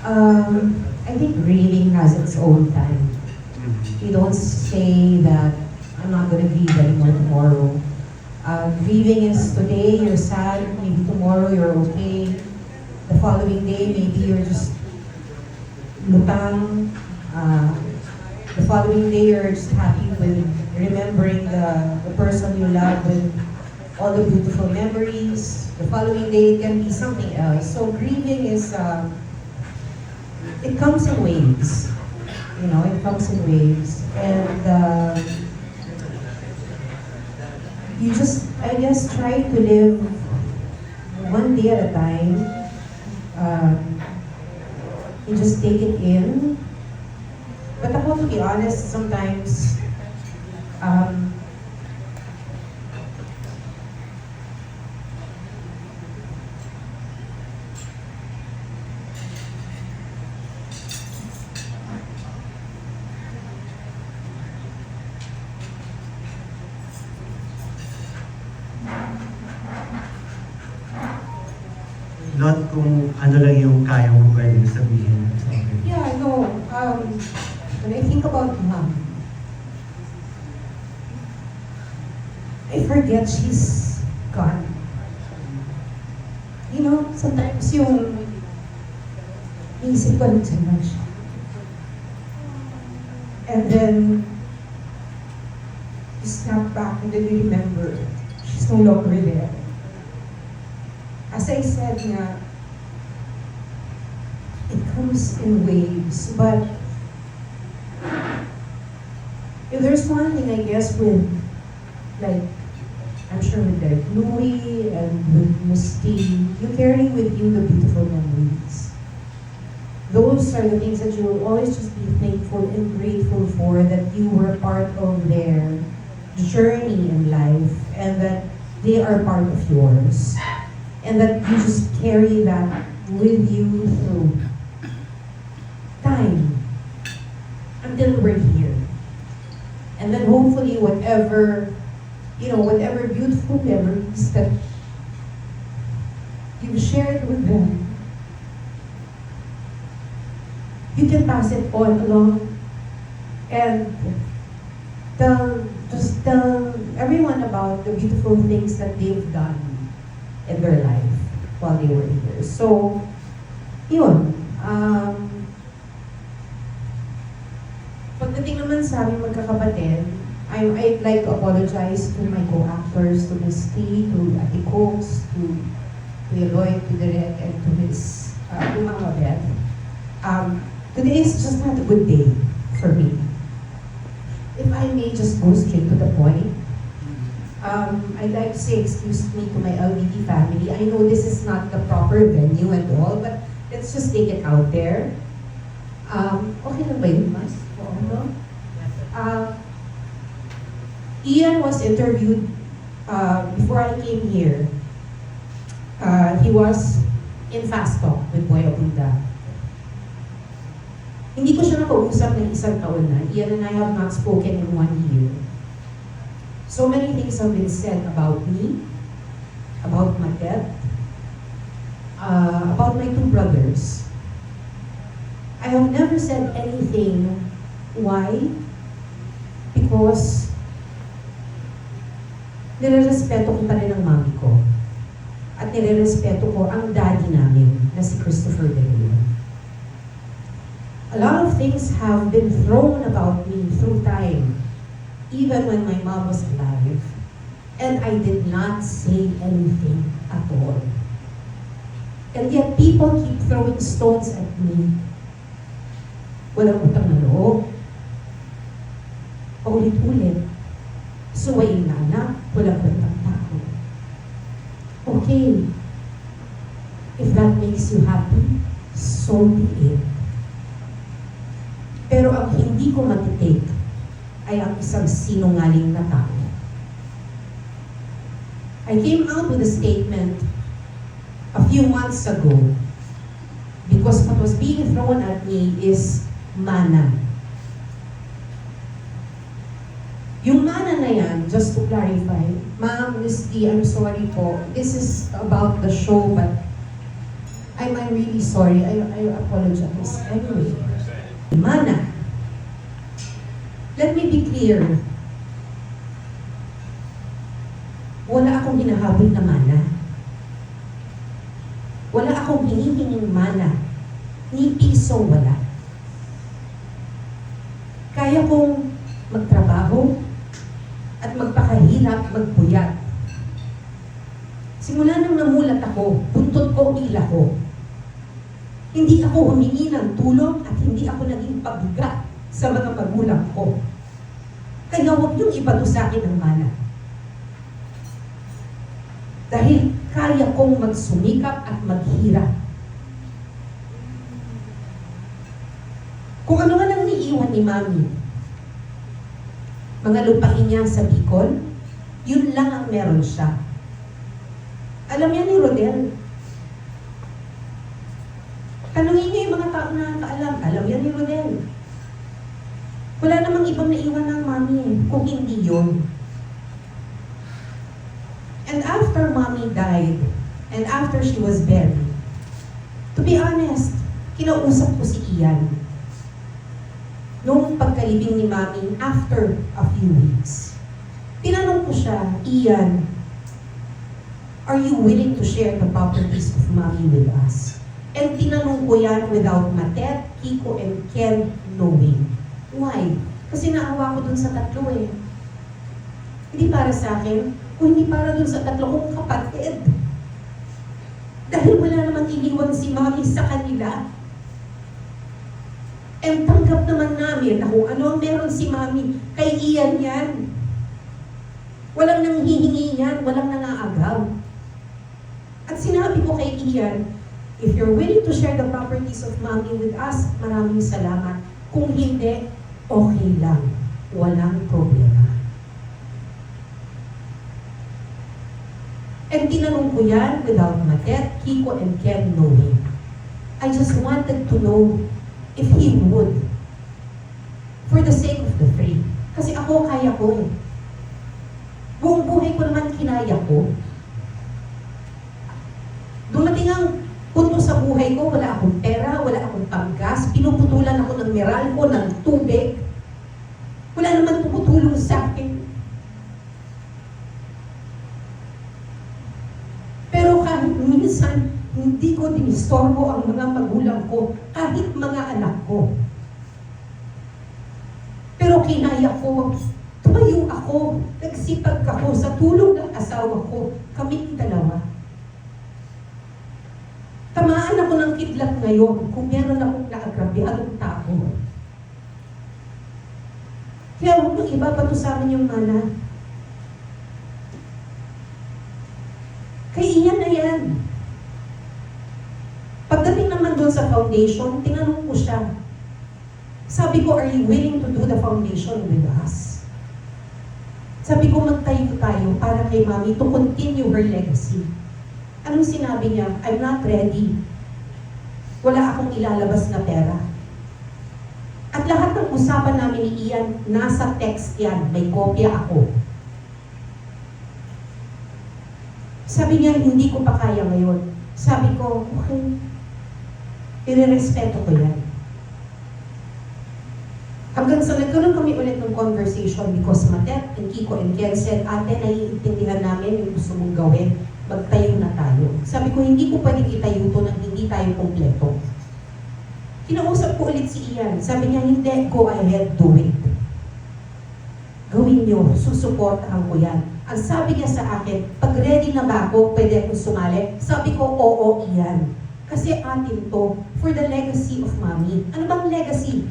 I think grieving has its own time. You don't say that I'm not going to grieve anymore tomorrow. Grieving is today you're sad, maybe tomorrow you're okay. The following day maybe you're just lutang. The following day you're just happy with remembering the person you love with all the beautiful memories. The following day it can be something else. So grieving is, it comes in waves. You know, it comes in waves. And you just, I guess, try to live one day at a time. You just take it in. But ako, to be honest, sometimes, Not kung ano lang yung kaya mo pwedeng sabihin sa akin. yeah, no, when I think about mom, I forget she's gone. You know, sometimes yung iisip ko sa siya. And then, you snap back and then you remember she's no longer there. As I said nga, it comes in waves, but if there's one thing I guess with, like, I'm sure with Derek Louie and with Misty, you carry with you the beautiful memories. Those are the things that you will always just be thankful and grateful for, that you were part of their journey in life and that they are part of yours. And that you just carry that with you through time until we're here. And then hopefully whatever, you know, whatever beautiful memories that you've shared with them, you can pass it on along and just tell everyone about the beautiful things that they've done in their life while they were here. So, yun. Pagdating naman sa aming magkakapatid, I'd like to apologize to my co-actors, to Miss T, to Ate Cooks, to Eloy, to Direk, and to Miss Mama Beth. Today is just not a good day for me. If I may just go straight to the point, I'd like to say excuse me to my LBD family. I know this is not the proper venue and all, but let's just take it out there. Okay na ba yun, Mas? Oo, no? Ian was interviewed before I came here. He was in Fast Talk with Boy Abunda. Hindi ko siya nakausap ng isang taon na. Ian and I have not spoken in 1 year. So many things have been said about me, about my death, about my two brothers. I have never said anything. Why? Because nirerespeto ko pa rin ang mami ko. At nirerespeto ko ang daddy namin na si Christopher De Leon. A lot of things have been thrown about me through time, even when my mom was alive, and I did not say anything at all. And yet people keep throwing stones at me. Walang utang na loob. Paulit-ulit. Suwayin na anak, walang kwentang tao. Okay. If that makes you happy, so be it. Pero ang hindi ko matitake ay ang isang sinungaling na tao. I came out with a statement a few months ago because what was being thrown at me is mana. Yung mana na yan, just to clarify, Ma'am, Miss D, I'm sorry po, this is about the show, but I'm really sorry. I apologize. Anyway, mana. Let me be clear. Wala akong hinahabol na mana. Wala akong hinihinging mana. Ni piso wala. Kaya kong magtrabaho at magpakahirap, magpuyat. Simula nang namulat ako, buntot ko, ila ko. Hindi ako humingi ng tulong at hindi ako naging pabigat sa mga magulang ko. Kaya huwag niyong ibato sa akin ang mana. Dahil kaya kong magsumikap at maghirap. Kung ano man ang niiwan ni Mami, mga lupain niya sa Bicol, yun lang ang meron siya. Alam niya ni Rodel. Tanungin niyo yung mga tao na nakaalam. Alam niya ni Rodel. Wala namang ibang naiwan ng Mami kung hindi yun. And after Mommy died, and after she was buried, to be honest, kinausap ko si Ian. Noong pagkalibing ni Mommy, after a few weeks, tinanong ko siya, Ian, are you willing to share the properties of Mommy with us? And tinanong ko yan without Matet, Kiko, and Ken knowing. Why? Kasi naawa ko dun sa tatlo eh. Hindi para sa akin, kung hindi para dun sa tatlo kong kapatid. Dahil wala namang iniwan si Mommy sa kanila. And tanggap naman namin na kung ano ang meron si Mommy, kay Ian yan. Walang nanghihingi yan, walang nangaagaw. At sinabi ko kay Ian, if you're willing to share the properties of Mommy with us, maraming salamat. Kung hindi, okay lang. Walang problema. And tinanong ko yan without Matet, Kiko, and Ken knowing. I just wanted to know if he would. For the sake of the three. Kasi ako, kaya ko eh. Buong buhay ko naman kinaya ko. Dumating ang punto sa buhay ko, wala akong pera, wala akong panggas, pinuputulan ako ng Meralco, ng tubig. Wala naman tumutulong sa akin. Pero kahit minsan, hindi ko dinistorbo ang mga magulang ko, kahit mga anak ko. Pero kinaya ko, tumayo ako, nagsipag ako sa tulong ng asawa ko, kaming dalawa. Tamaan ako ng kidlat ngayon kung meron akong naagrabyadong tao. Kaya huwag nang iba pa to sa amin yung mana. Kay Ian na yan. Pagdating naman doon sa foundation, tinanong ko siya. Sabi ko, are you willing to do the foundation with us? Sabi ko, magtayo tayo para kay Mommy to continue her legacy. Anong sinabi niya? I'm not ready. Wala akong ilalabas na pera. At lahat ng usapan namin ni Ian, nasa text yan. May kopya ako. Sabi niya, hindi ko pa kaya ngayon. Sabi ko, okay. Irerespeto ko yan. Hanggang sa nagkaroon kami ulit ng conversation because Matet and Kiko and Ken said, ate, naiintindihan namin yung gusto mong gawin. Magtayo na tayo. Sabi ko, hindi ko pwedeng itayo to nang hindi tayo kompleto. Kinausap ko ulit si Ian. Sabi niya, hindi, go ahead, do it. Gawin niyo, susuportahan ko yan. Ang sabi niya sa akin, pag ready na ba ako, pwede akong sumali? Sabi ko, oo, Ian. Kasi atin to, for the legacy of Mommy. Ano bang legacy?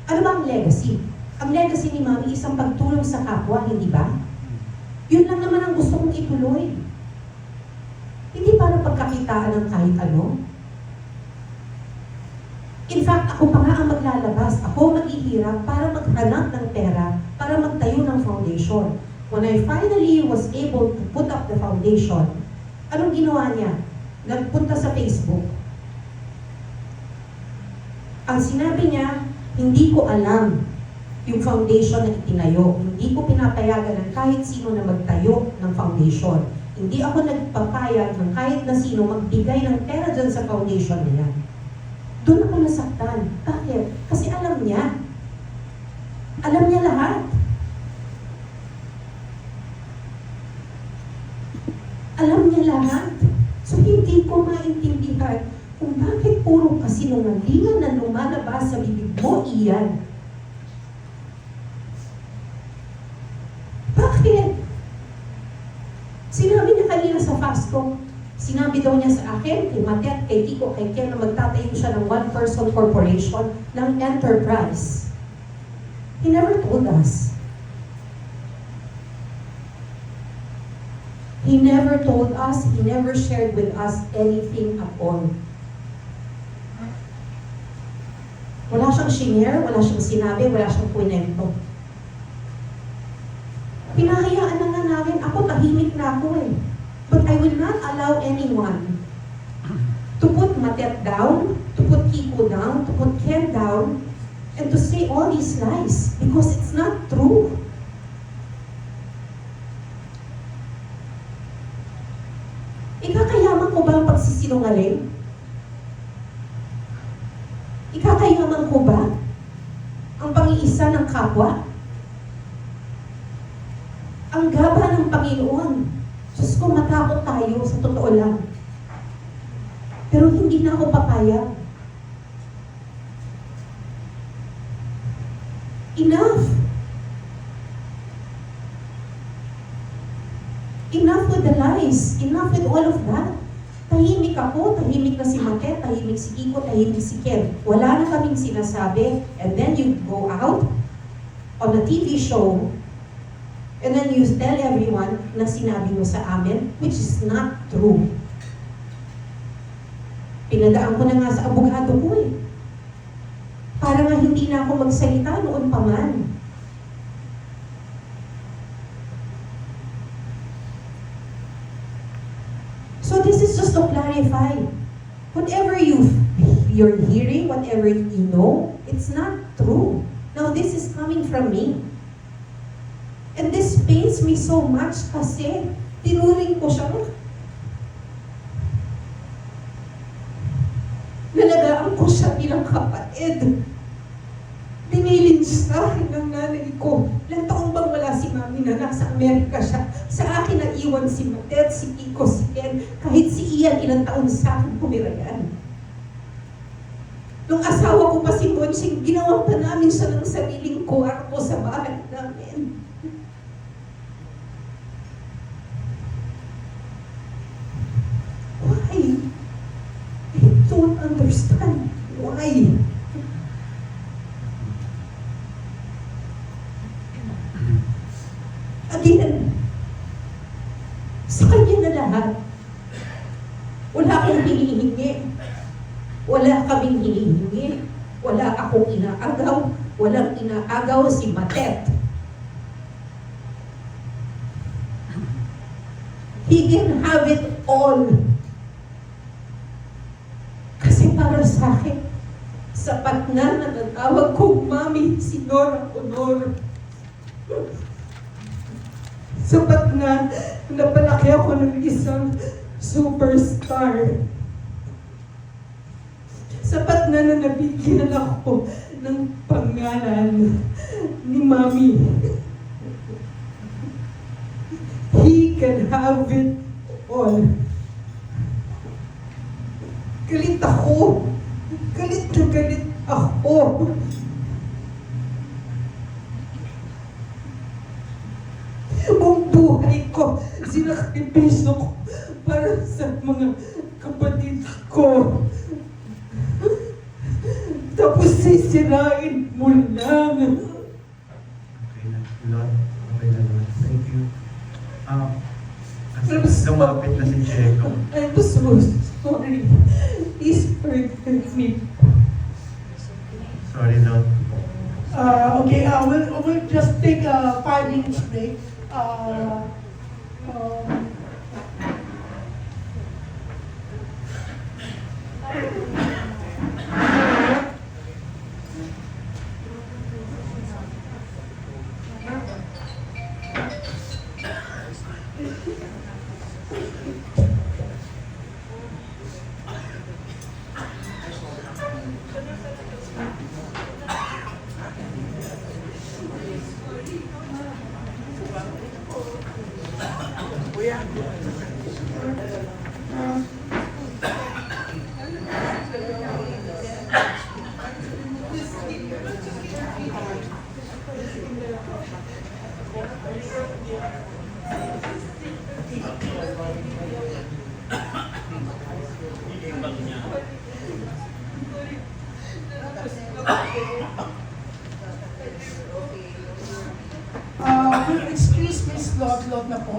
Ano bang legacy? Ang legacy ni Mommy, isang pagtulong sa kapwa, hindi ba? Yun lang naman ang gusto kong ituloy. Hindi para pagkakitaan ng kahit ano. In fact, ako pa nga ang maglalabas. Ako maghihirap para maghanap ng pera, para magtayo ng foundation. When I finally was able to put up the foundation, anong ginawa niya? Nagpunta sa Facebook. Ang sinabi niya, hindi ko alam yung foundation na itinayo. Hindi ko pinapayagan ng kahit sino na magtayo ng foundation. Hindi ako nagpapayag ng kahit na sino magbigay ng pera dyan sa foundation na yan. Doon ako nasaktan. Bakit? Kasi alam niya. Alam niya lahat. Alam niya lahat. So hindi ko maintindihan kung bakit puro kasinungalingan na lumalabas sa bibig mo, iyan. Bakit? Sinabi niya kanina sa fast talk, sinabi daw niya sa akin, kay Matet, kay Kiko, kay Ken, na magtatayo siya ng one-person corporation ng enterprise. He never told us. He never told us, he never shared with us anything at all. Wala siyang shinare, wala siyang sinabi, wala siyang kwento. Pinahayaan na nga namin, ako tahimik na ako eh. But I will not allow anyone to put Matet down, to put Kiko down, to put Ken down, and to say all these lies because it's not true. Ikakayaman ko ba ang pagsisinungaling? Ikakayaman ko ba ang pangiisa ng kapwa? Ang gaba ng Panginoon. Diyos ko, matakot tayo sa totoo lang. Pero hindi na ako papayag. Enough. Enough with the lies. Enough with all of that. Tahimik ako, tahimik na si Matet, tahimik si Kiko, tahimik si Ken. Wala na kaming sinasabi. And then you go out on a TV show and then you tell everyone na sinabi mo sa amin, which is not true. Pinadaan ko na nga sa abogado ko eh. Para nga hindi na ako magsalita noon pa man. So this is just to clarify. Whatever you're hearing, whatever you know, it's not true. Now this is coming from me. And this pains me so much kasi tinuring ko siya. Nalagaan ko siya bilang kapatid. Binilin sa akin ng nanay ko. Ilang taong bang wala si Mami na nasa Amerika siya? Sa akin na iwan si Matet, si Kiko, si Ken. Kahit si Ian, ilang taon sa akin pumira yan. Nung asawa ko pa si Monching, ginawa pa namin siya ng sariling kwarto sa bahay namin. Why? I don't understand. Why? Again, sa kanya na lahat. Wala akong hinihingi. Wala kaming hinihingi. Wala akong inaagaw. Walang inaagaw si Matet. He can have it all. Kasi para sa akin, sapat na natatawag kong Mami si Nora Honor. Sapat na napalaki ako ng isang superstar. Sapat na nabigyan ako ng pangalan ni Mami. He can have it all. Galit ako. Galit na galit ako. Buong buhay ko, sinakripisyo ko para sa mga kapatid ko. Tapos sisirain mo lang. Okay na, Lord. Okay na, Lord. Thank you. Kasi lumapit na si Checo. I'm so sorry. Please forgive me. Sorry, Lord. Okay, we'll just take a 5 minutes break. We'll excuse Miss Lot na po.